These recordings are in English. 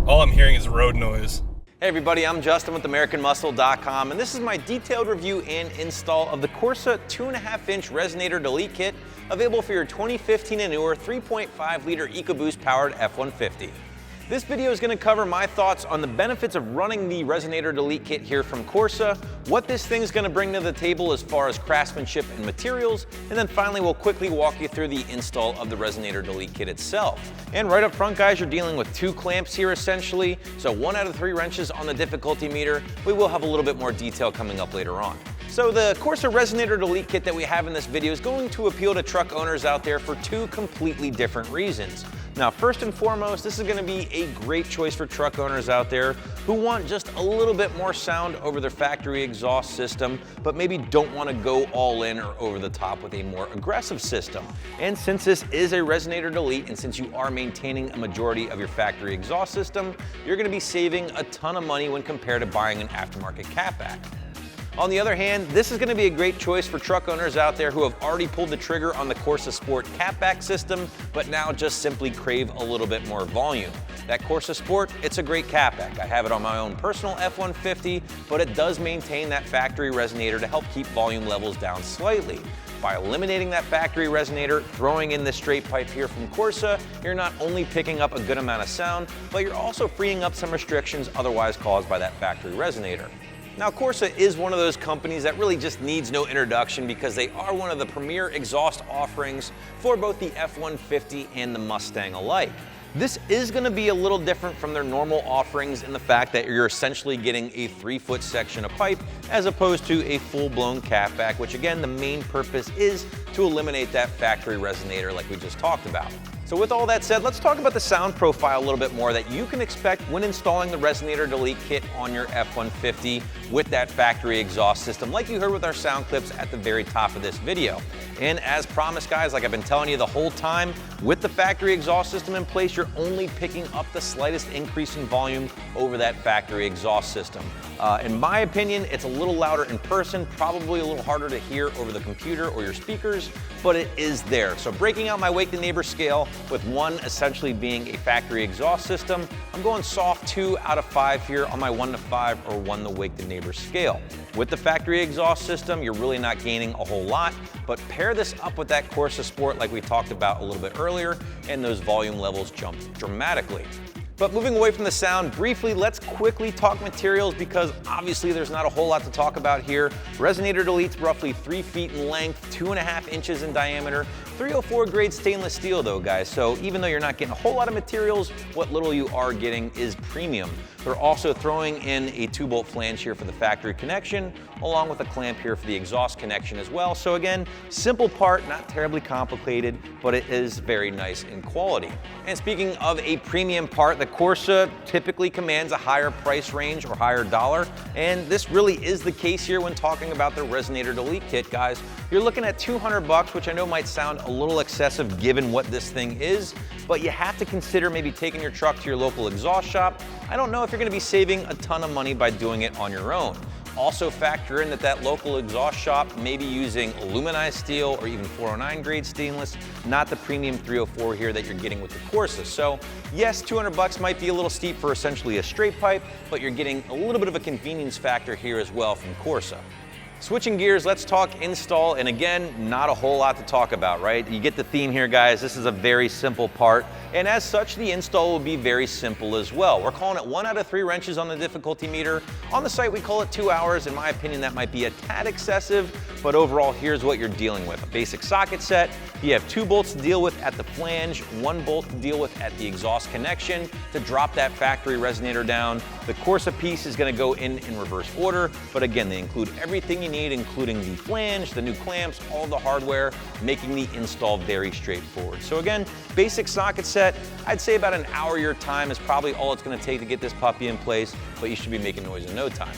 All I'm hearing is road noise. Hey everybody, I'm Justin with AmericanMuscle.com, and this is my detailed review and install of the Corsa 2.5-inch Resonator Delete Kit, available for your 2015 and newer 3.5 liter EcoBoost powered F-150. This video is going to cover my thoughts on the benefits of running the Resonator Delete Kit here from Corsa, what this thing is going to bring to the table as far as craftsmanship and materials, and then finally we'll quickly walk you through the install of the Resonator Delete Kit itself. And right up front, guys, you're dealing with 2 clamps here essentially, so 1 out of 3 wrenches on the difficulty meter. We will have a little bit more detail coming up later on. So the Corsa Resonator Delete Kit that we have in this video is going to appeal to truck owners out there for 2 completely different reasons. Now, first and foremost, this is going to be a great choice for truck owners out there who want just a little bit more sound over their factory exhaust system, but maybe don't want to go all in or over the top with a more aggressive system. And since this is a Resonator Delete, and since you are maintaining a majority of your factory exhaust system, you're going to be saving a ton of money when compared to buying an aftermarket catback. On the other hand, this is going to be a great choice for truck owners out there who have already pulled the trigger on the Corsa Sport catback system, but now just simply crave a little bit more volume. That Corsa Sport, it's a great catback. I have it on my own personal F-150, but it does maintain that factory resonator to help keep volume levels down slightly. By eliminating that factory resonator, throwing in this straight pipe here from Corsa, you're not only picking up a good amount of sound, but you're also freeing up some restrictions otherwise caused by that factory resonator. Now, Corsa is one of those companies that really just needs no introduction because they are one of the premier exhaust offerings for both the F-150 and the Mustang alike. This is going to be a little different from their normal offerings in the fact that you're essentially getting a 3-foot section of pipe as opposed to a full-blown catback, which again, the main purpose is to eliminate that factory resonator like we just talked about. So with all that said, let's talk about the sound profile a little bit more that you can expect when installing the Resonator Delete Kit on your F-150 with that factory exhaust system, like you heard with our sound clips at the very top of this video. And as promised, guys, like I've been telling you the whole time, with the factory exhaust system in place, you're only picking up the slightest increase in volume over that factory exhaust system. In my opinion, it's a little louder in person, probably a little harder to hear over the computer or your speakers, but it is there. So breaking out my Wake the Neighbor scale, with 1 essentially being a factory exhaust system, I'm going soft 2 out of 5 here on my 1 to 5 or 1 to Wake the Neighbor scale. With the factory exhaust system, you're really not gaining a whole lot, but pair this up with that Corsa Sport like we talked about a little bit earlier, and those volume levels jump dramatically. But moving away from the sound, briefly, let's quickly talk materials because obviously there's not a whole lot to talk about here. Resonator Delete's roughly 3 feet in length, 2.5 inches in diameter, 304 grade stainless steel though, guys. So even though you're not getting a whole lot of materials, what little you are getting is premium. They're also throwing in a 2-bolt flange here for the factory connection, along with a clamp here for the exhaust connection as well. So again, simple part, not terribly complicated, but it is very nice in quality. And speaking of a premium part, the Corsa typically commands a higher price range or higher dollar, and this really is the case here when talking about the Resonator Delete Kit, guys. You're looking at $200, which I know might sound a little excessive given what this thing is, but you have to consider maybe taking your truck to your local exhaust shop. I don't know if you're going to be saving a ton of money by doing it on your own. Also factor in that local exhaust shop may be using aluminized steel or even 409 grade stainless, not the premium 304 here that you're getting with the Corsa. So yes, $200 might be a little steep for essentially a straight pipe, but you're getting a little bit of a convenience factor here as well from Corsa. Switching gears, let's talk install, and again, not a whole lot to talk about, right? You get the theme here, guys. This is a very simple part, and as such, the install will be very simple as well. We're calling it 1 out of 3 wrenches on the difficulty meter. On the site, we call it 2 hours. In my opinion, that might be a tad excessive, but overall, here's what you're dealing with. A basic socket set. You have 2 bolts to deal with at the flange, 1 bolt to deal with at the exhaust connection to drop that factory resonator down. The Corsa piece is going to go in reverse order, but again, they include everything you need, including the flange, the new clamps, all the hardware, making the install very straightforward. So again, basic socket set, I'd say about an hour your time is probably all it's going to take to get this puppy in place, but you should be making noise in no time.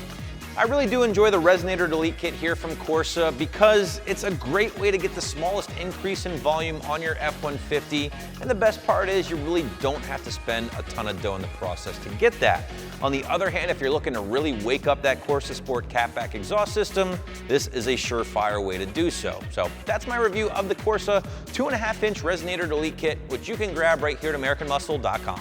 I really do enjoy the Resonator Delete Kit here from Corsa because it's a great way to get the smallest increase in volume on your F-150, and the best part is you really don't have to spend a ton of dough in the process to get that. On the other hand, if you're looking to really wake up that Corsa Sport catback exhaust system, this is a surefire way to do so. So that's my review of the Corsa 2.5-inch Resonator Delete Kit, which you can grab right here at AmericanMuscle.com.